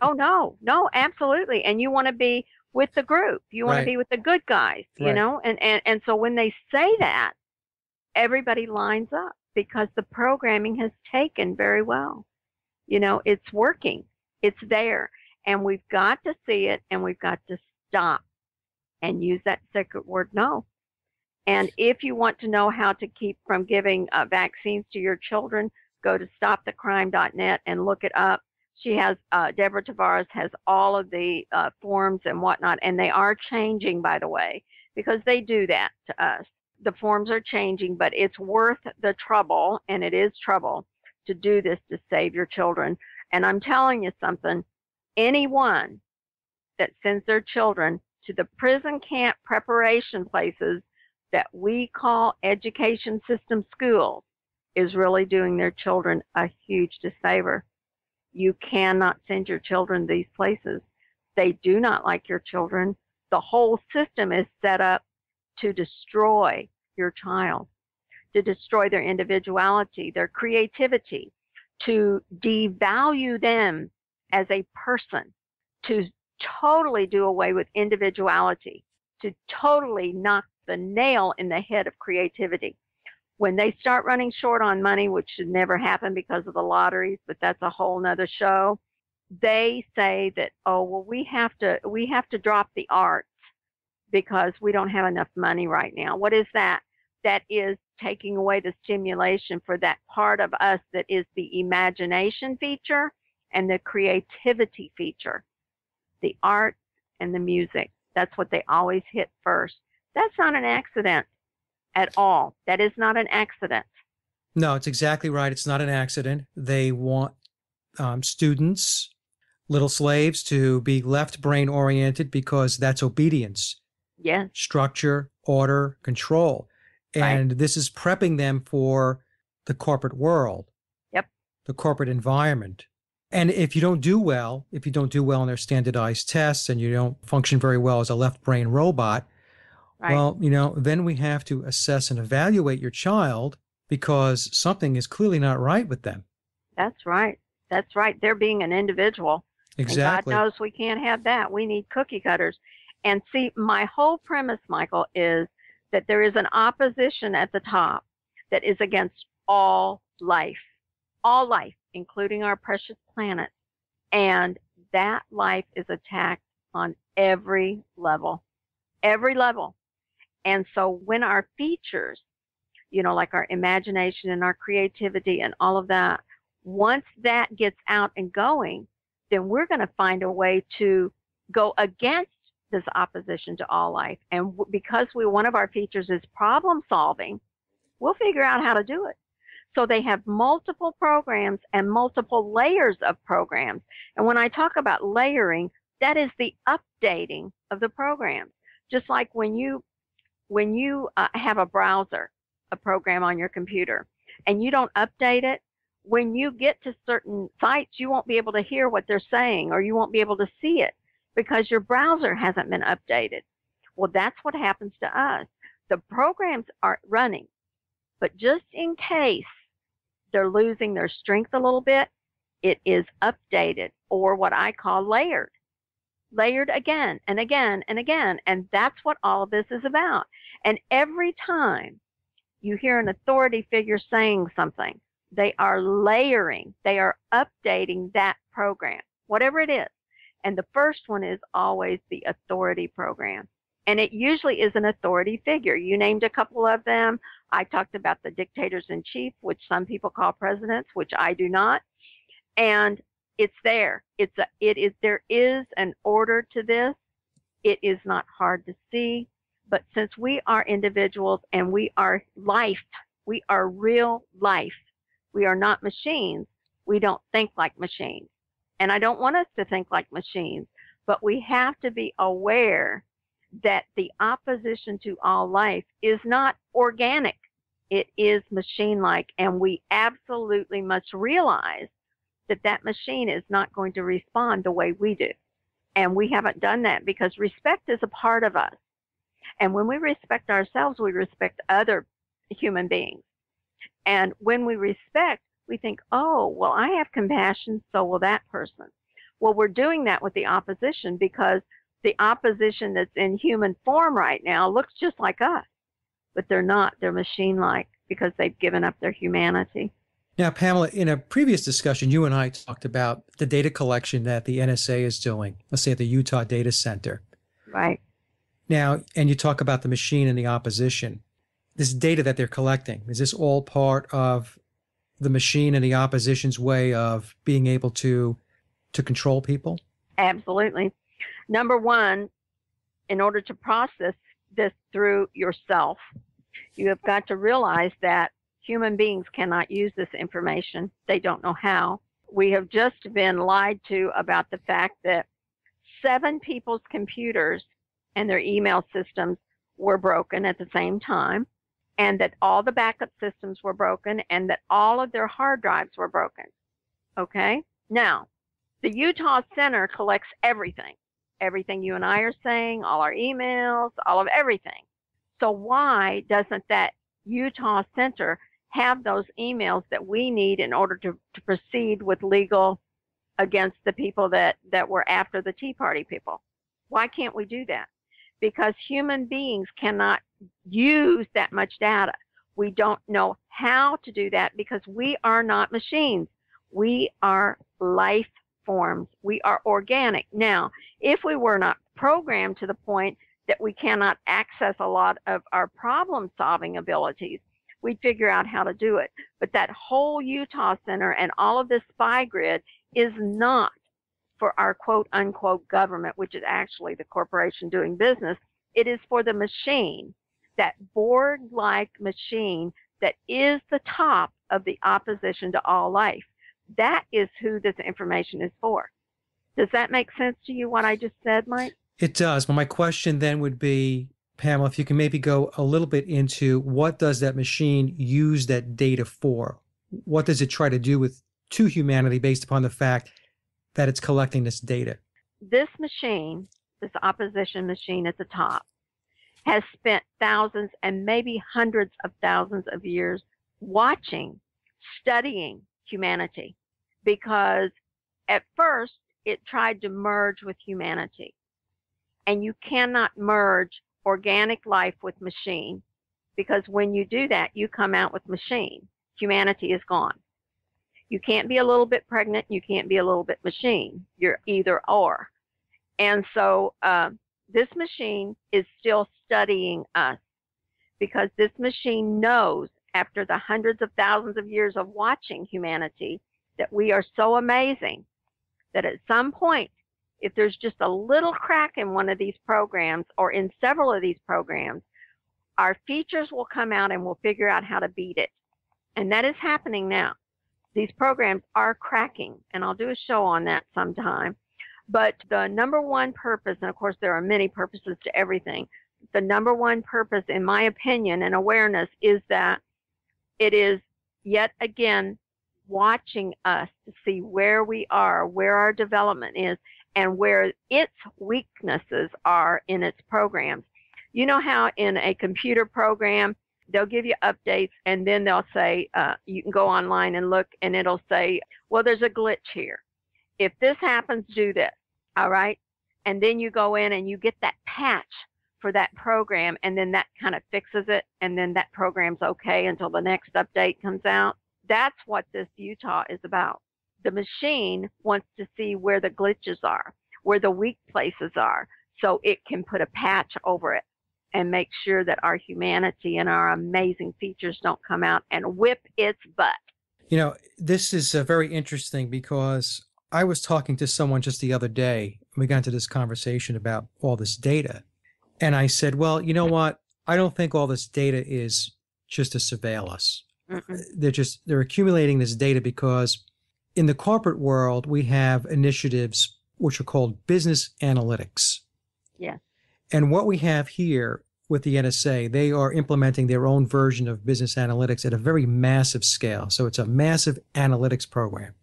Oh, no, absolutely. And you want to be with the group. You want to be with the good guys, you know? And so when they say that, everybody lines up because the programming has taken very well. You know, it's working. It's there. And we've got to see it, and we've got to stop and use that sacred word, no. And if you want to know how to keep from giving vaccines to your children, go to stopthecrime.net and look it up. She has, Deborah Tavares has all of the forms and whatnot, and they are changing, by the way, because they do that to us. The forms are changing, but it's worth the trouble, and it is trouble, to do this to save your children. And I'm telling you something, anyone that sends their children to the prison camp preparation places that we call education system schools is really doing their children a huge disfavor. You cannot send your children these places. They do not like your children. The whole system is set up to destroy your child, to destroy their individuality, their creativity, to devalue them as a person, to totally do away with individuality, to totally knock the nail in the head of creativity. When they start running short on money, which should never happen because of the lotteries, but that's a whole nother show, they say that, oh, well, we have to drop the arts because we don't have enough money right now. What is that? That is taking away the stimulation for that part of us that is the imagination feature and the creativity feature, the art and the music. That's what they always hit first. That's not an accident at all. That is not an accident. No, it's exactly right. It's not an accident. They want students, little slaves, to be left brain oriented because that's obedience. Yes. Structure, order, control. And this is prepping them for the corporate world. Yep. The corporate environment. And if you don't do well in their standardized tests and you don't function very well as a left brain robot, well, then we have to assess and evaluate your child because something is clearly not right with them. That's right. That's right. They're being an individual. Exactly. And God knows we can't have that. We need cookie cutters. And see, my whole premise, Michael, is that there is an opposition at the top that is against all life, including our precious planet. And that life is attacked on every level. And so when our features, like our imagination and our creativity and all of that, once that gets out and going, then we're going to find a way to go against this opposition to all life. And because one of our features is problem solving, we'll figure out how to do it. So they have multiple programs and multiple layers of programs. And when I talk about layering, that is the updating of the programs. Just like when you have a browser, a program on your computer, and you don't update it, when you get to certain sites, you won't be able to hear what they're saying, or you won't be able to see it because your browser hasn't been updated. Well, that's what happens to us. The programs are running, but just in case they're losing their strength a little bit, it is updated, or what I call layered. Layered again and again and again. And that's what all of this is about. And every time you hear an authority figure saying something, they are layering, they are updating that program, whatever it is. And the first one is always the authority program. And it usually is an authority figure. You named a couple of them. I talked about the dictators in chief, which some people call presidents, which I do not. And it's there. There is an order to this. It is not hard to see. But since we are individuals and we are life, we are real life. We are not machines. We don't think like machines. And I don't want us to think like machines, but we have to be aware that the opposition to all life is not organic. It is machine-like, and we absolutely must realize that that machine is not going to respond the way we do. And we haven't done that because respect is a part of us. And when we respect ourselves, we respect other human beings. And when we respect, we think, oh, well, I have compassion, so will that person. Well, we're doing that with the opposition because the opposition that's in human form right now looks just like us. But they're not. They're machine-like because they've given up their humanity. Now, Pamela, in a previous discussion, you and I talked about the data collection that the NSA is doing, let's say at the Utah Data Center. Right. Now, and you talk about the machine and the opposition. This data that they're collecting, is this all part of the machine and the opposition's way of being able to control people? Absolutely. Number one, in order to process this through yourself, you have got to realize that human beings cannot use this information. They don't know how. We have just been lied to about the fact that 7 people's computers and their email systems were broken at the same time, and that all the backup systems were broken, and that all of their hard drives were broken. Okay? Now, the Utah Center collects everything. Everything you and I are saying, all our emails, all of everything. So why doesn't that Utah Center have those emails that we need in order to proceed with legal against the people that were after the Tea Party people? Why can't we do that? Because human beings cannot use that much data. We don't know how to do that because we are not machines. We are life forms. We are organic. Now, if we were not programmed to the point that we cannot access a lot of our problem-solving abilities, we'd figure out how to do it. But that whole Utah Center and all of this spy grid is not for our quote-unquote government, which is actually the corporation doing business. It is for the machine, that Borg-like machine that is the top of the opposition to all life. That is who this information is for. Does that make sense to you, what I just said, Mike? It does. But my question then would be, Pamela, if you can maybe go a little bit into what does that machine use that data for? What does it try to do to humanity based upon the fact that it's collecting this data? This machine, this opposition machine at the top, has spent thousands and maybe hundreds of thousands of years watching, studying humanity, because at first it tried to merge with humanity. And you cannot merge organic life with machine, because when you do that, you come out with machine. Humanity is gone. You can't be a little bit pregnant. You can't be a little bit machine. You're either or. And so this machine is still studying us, because this machine knows, after the hundreds of thousands of years of watching humanity, that we are so amazing that at some point, if there's just a little crack in one of these programs or in several of these programs, our features will come out and we'll figure out how to beat it. And that is happening now. These programs are cracking, and I'll do a show on that sometime. But the number one purpose, and of course there are many purposes to everything, the number one purpose, in my opinion, and awareness, is that it is yet again watching us to see where we are, where our development is, and where its weaknesses are in its programs. You know how in a computer program, they'll give you updates and then they'll say, you can go online and look and it'll say, well, there's a glitch here. If this happens, do this. All right. And then you go in and you get that patch for that program, and then that kind of fixes it, and then that program's okay until the next update comes out. That's what this Utah is about. The machine wants to see where the glitches are, where the weak places are, so it can put a patch over it and make sure that our humanity and our amazing features don't come out and whip its butt. You know, this is very interesting because I was talking to someone just the other day. We got into this conversation about all this data. And I said, well, you know what? I don't think all this data is just to surveil us. They're accumulating this data because in the corporate world, we have initiatives which are called business analytics. Yeah. And what we have here with the NSA, they are implementing their own version of business analytics at a very massive scale. So it's a massive analytics program.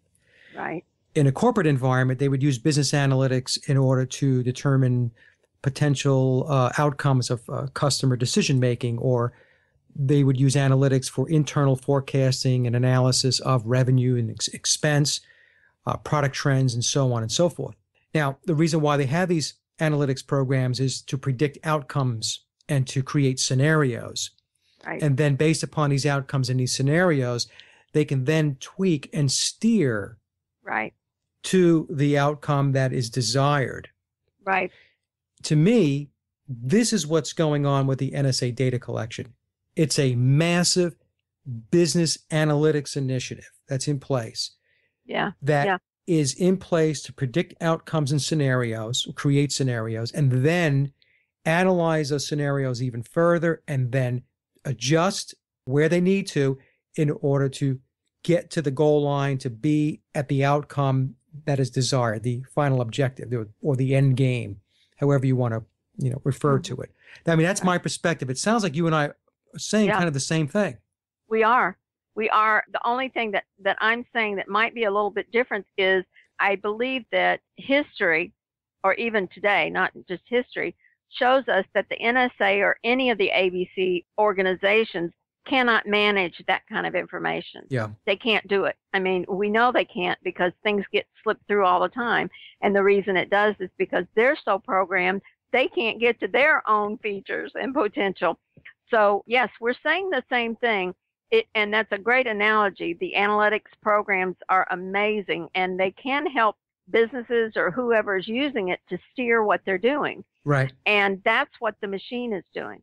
Right. In a corporate environment, they would use business analytics in order to determine potential outcomes of customer decision making, or they would use analytics for internal forecasting and analysis of revenue and expense, product trends, and so on and so forth. Now, the reason why they have these analytics programs is to predict outcomes and to create scenarios. Right. And then based upon these outcomes and these scenarios, they can then tweak and steer right. to the outcome that is desired. Right. To me, this is what's going on with the NSA data collection. It's a massive business analytics initiative that's in place. Yeah. That is in place to predict outcomes and scenarios, create scenarios, and then analyze those scenarios even further and then adjust where they need to in order to get to the goal line, to be at the outcome that is desired, the final objective or the end game, however you want to, refer to it. I mean, that's my perspective. It sounds like you and I are saying kind of the same thing. We are. The only thing that I'm saying that might be a little bit different is I believe that history, or even today, not just history, shows us that the NSA or any of the ABC organizations cannot manage that kind of information. Yeah. They can't do it. I mean, we know they can't because things get slipped through all the time. And the reason it does is because they're so programmed, they can't get to their own features and potential. So yes, we're saying the same thing. And that's a great analogy. The analytics programs are amazing, and they can help businesses or whoever is using it to steer what they're doing. Right. And that's what the machine is doing.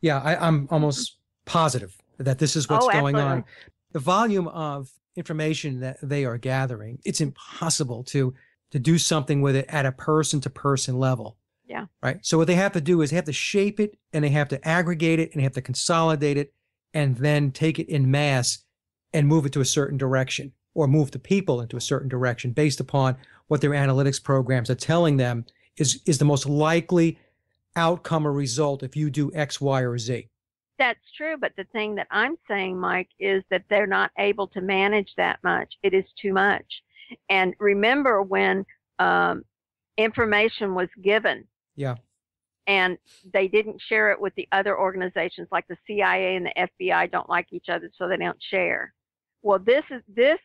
Yeah, I'm almost positive that this is what's going on. The volume of information that they are gathering, it's impossible to do something with it at a person-to-person level. Yeah. Right. So what they have to do is they have to shape it, and they have to aggregate it, and they have to consolidate it, and then take it in mass and move it to a certain direction, or move the people into a certain direction based upon what their analytics programs are telling them is the most likely outcome or result if you do X, Y, or Z. That's true, but the thing that I'm saying, Mike, is that they're not able to manage that much. It is too much. And remember when information was given, yeah, and they didn't share it with the other organizations, like the CIA and the FBI don't like each other, so they don't share. Well, this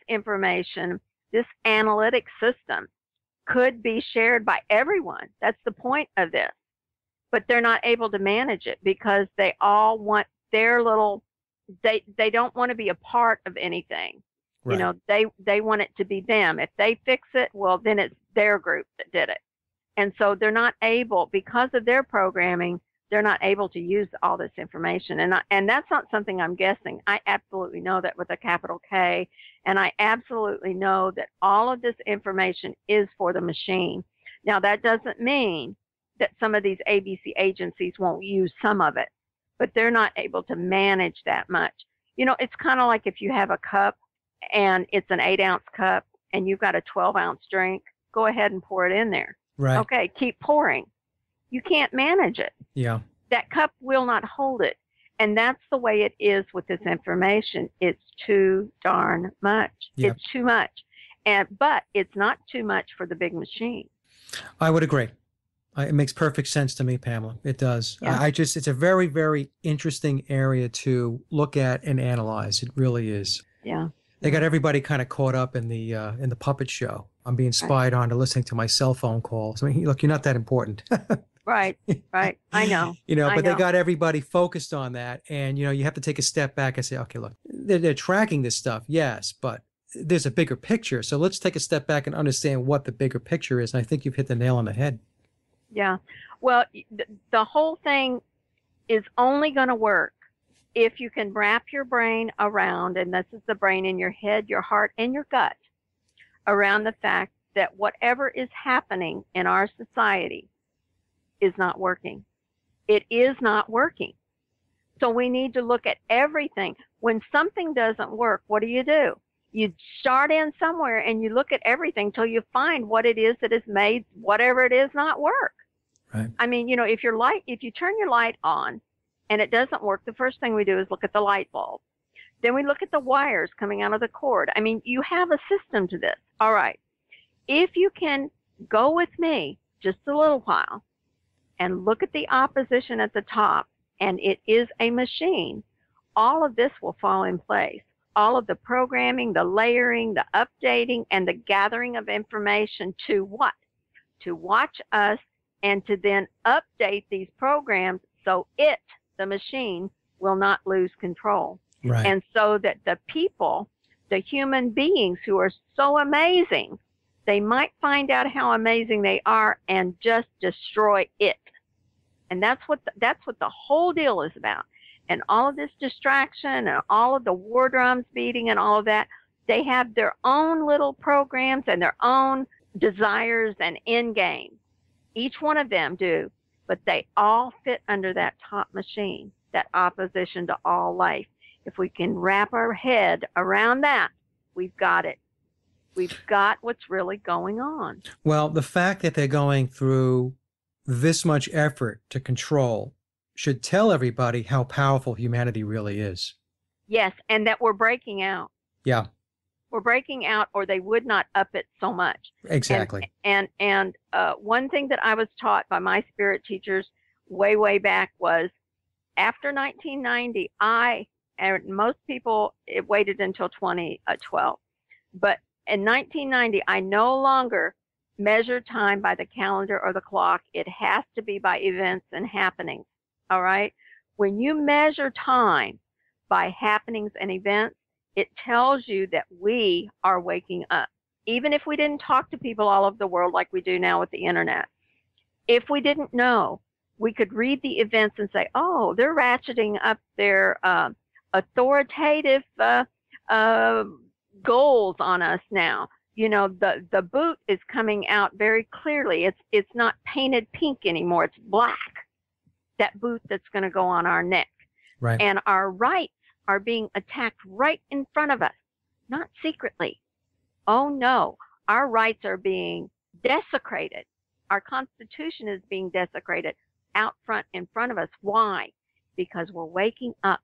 information, this analytic system could be shared by everyone. That's the point of this. But they're not able to manage it because they all want their little, they don't want to be a part of anything. Right. They want it to be them. If they fix it, well, then it's their group that did it. And so they're not able, because of their programming, they're not able to use all this information. And that's not something I'm guessing. I absolutely know that with a capital K. And I absolutely know that all of this information is for the machine. Now, that doesn't mean that some of these ABC agencies won't use some of it, but they're not able to manage that much. It's kind of like if you have a cup and it's an 8-ounce cup and you've got a 12-ounce drink, go ahead and pour it in there. Right. Okay, keep pouring. You can't manage it. Yeah. That cup will not hold it. And that's the way it is with this information. It's too darn much. Yep. It's too much. But it's not too much for the big machine. I would agree. It makes perfect sense to me, Pamela. It does. Yeah. It's a very, very interesting area to look at and analyze. It really is. Yeah. They got everybody kind of caught up in the puppet show. I'm being Right. spied on to listening to my cell phone calls. I mean, look, you're not that important. Right. Right. I know. But they got everybody focused on that. And, you have to take a step back and say, okay, look, they're tracking this stuff. Yes, but there's a bigger picture. So let's take a step back and understand what the bigger picture is. And I think you've hit the nail on the head. Yeah. Well, the whole thing is only going to work if you can wrap your brain around, and this is the brain in your head, your heart, and your gut, around the fact that whatever is happening in our society is not working. It is not working. So we need to look at everything. When something doesn't work, what do? You start in somewhere and you look at everything till you find what it is that has made whatever it is not work. Right. I mean, if you turn your light on and it doesn't work, the first thing we do is look at the light bulb. Then we look at the wires coming out of the cord. I mean, you have a system to this. All right. If you can go with me just a little while and look at the opposition at the top, and it is a machine, all of this will fall in place. All of the programming, the layering, the updating, and the gathering of information to what? To watch us and to then update these programs so the machine, will not lose control. Right. And so that the people, the human beings who are so amazing, they might find out how amazing they are and just destroy it. And that's what the whole deal is about. And all of this distraction and all of the war drums beating and all of that, they have their own little programs and their own desires and end game. Each one of them do, but they all fit under that top machine, that opposition to all life. If we can wrap our head around that, we've got it. We've got what's really going on. Well, the fact that they're going through this much effort to control should tell everybody how powerful humanity really is. Yes, and that we're breaking out. Yeah. We're breaking out, or they would not up it so much. Exactly. And one thing that I was taught by my spirit teachers way back was, after 1990, and most people, it waited until 2012, but in 1990, I no longer measure time by the calendar or the clock. It has to be by events and happenings. All right? When you measure time by happenings and events, it tells you that we are waking up. Even if we didn't talk to people all over the world like we do now with the internet, if we didn't know, we could read the events and say, oh, they're ratcheting up their authoritative goals on us now. The boot is coming out very clearly. It's not painted pink anymore. It's black. That boot that's going to go on our neck. Right. And our rights are being attacked right in front of us, not secretly. Oh no, our rights are being desecrated. Our Constitution is being desecrated out front in front of us. Why? Because we're waking up.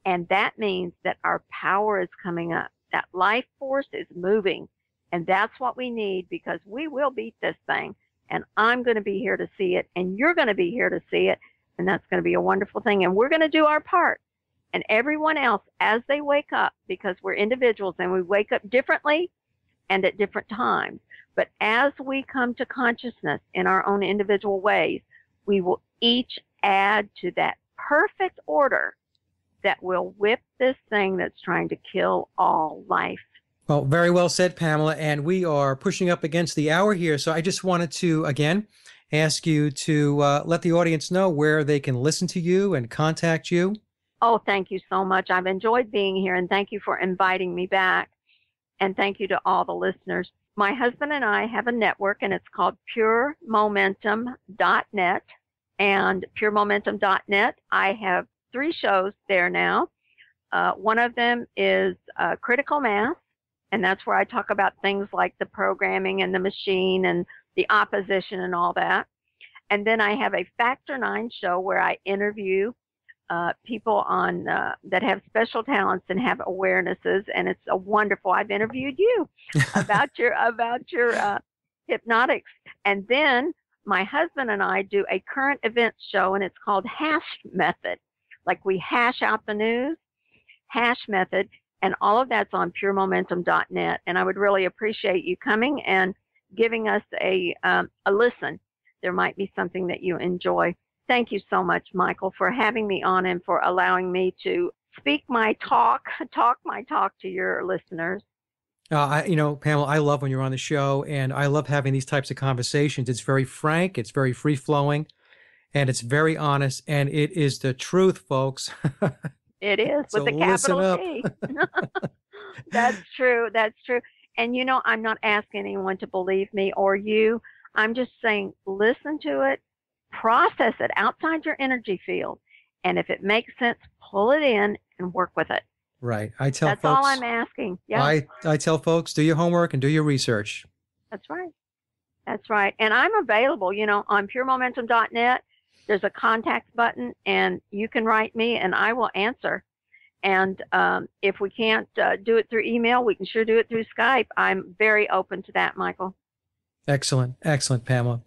And that means that our power is coming up. That life force is moving. And that's what we need, because we will beat this thing. And I'm going to be here to see it. And you're going to be here to see it. And that's going to be a wonderful thing. And we're going to do our part. And everyone else, as they wake up, because we're individuals and we wake up differently and at different times. But as we come to consciousness in our own individual ways, we will each add to that perfect order that will whip this thing that's trying to kill all life. Well, very well said, Pamela. And we are pushing up against the hour here. So I just wanted to, again, ask you to let the audience know where they can listen to you and contact you. Oh, thank you so much. I've enjoyed being here, and thank you for inviting me back. And thank you to all the listeners. My husband and I have a network, and it's called puremomentum.net. And puremomentum.net, I have 3 shows there now. One of them is Critical Mass, and that's where I talk about things like the programming and the machine and the opposition and all that. And then I have a Factor 9 show where I interview people on that have special talents and have awarenesses, and it's a wonderful. I've interviewed you about your hypnotics, and then my husband and I do a current events show, and it's called Hash Method. Like we hash out the news, Hash Method, and all of that's on puremomentum.net. And I would really appreciate you coming and giving us a listen. There might be something that you enjoy. Thank you so much, Michael, for having me on and for allowing me to speak my talk to your listeners. Pamela, I love when you're on the show, and I love having these types of conversations. It's very frank, it's very free flowing, and it's very honest, and it is the truth, folks. It is, So with the listen capital up. T. That's true. That's true. And I'm not asking anyone to believe me or you. I'm just saying, listen to it, process it outside your energy field. And if it makes sense, pull it in and work with it. Right. I tell That's folks, all I'm asking. Yeah, I tell folks, do your homework and do your research. that's right. That's right. And I'm available, on puremomentum.net. There's a contact button, and you can write me, and I will answer. And if we can't do it through email, we can sure do it through Skype. I'm very open to that, Michael. Excellent. Excellent, Pamela.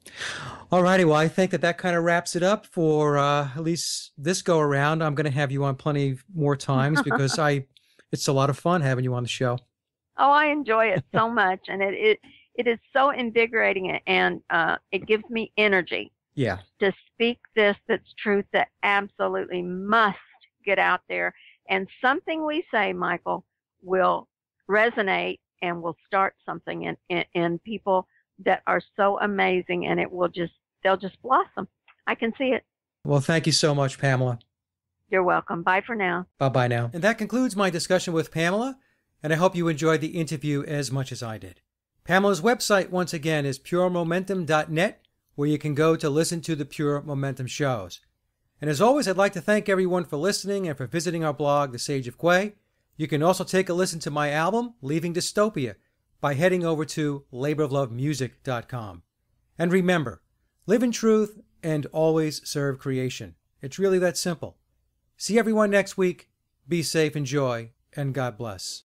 All righty. Well, I think that kind of wraps it up for at least this go around. I'm going to have you on plenty more times because it's a lot of fun having you on the show. Oh, I enjoy it so much, and it is so invigorating, and it gives me energy. Yeah. To speak that's truth that absolutely must get out there. And something we say, Michael, will resonate and will start something in people that are so amazing, and they'll just blossom. I can see it. Well, thank you so much, Pamela. You're welcome. Bye for now. Bye-bye now. And that concludes my discussion with Pamela, and I hope you enjoyed the interview as much as I did. Pamela's website, once again, is puremomentum.net, where you can go to listen to the Pure Momentum shows. And as always, I'd like to thank everyone for listening and for visiting our blog, The Sage of Quay. You can also take a listen to my album, Leaving Dystopia, by heading over to laboroflovemusic.com. And remember, live in truth and always serve creation. It's really that simple. See everyone next week. Be safe, enjoy, and God bless.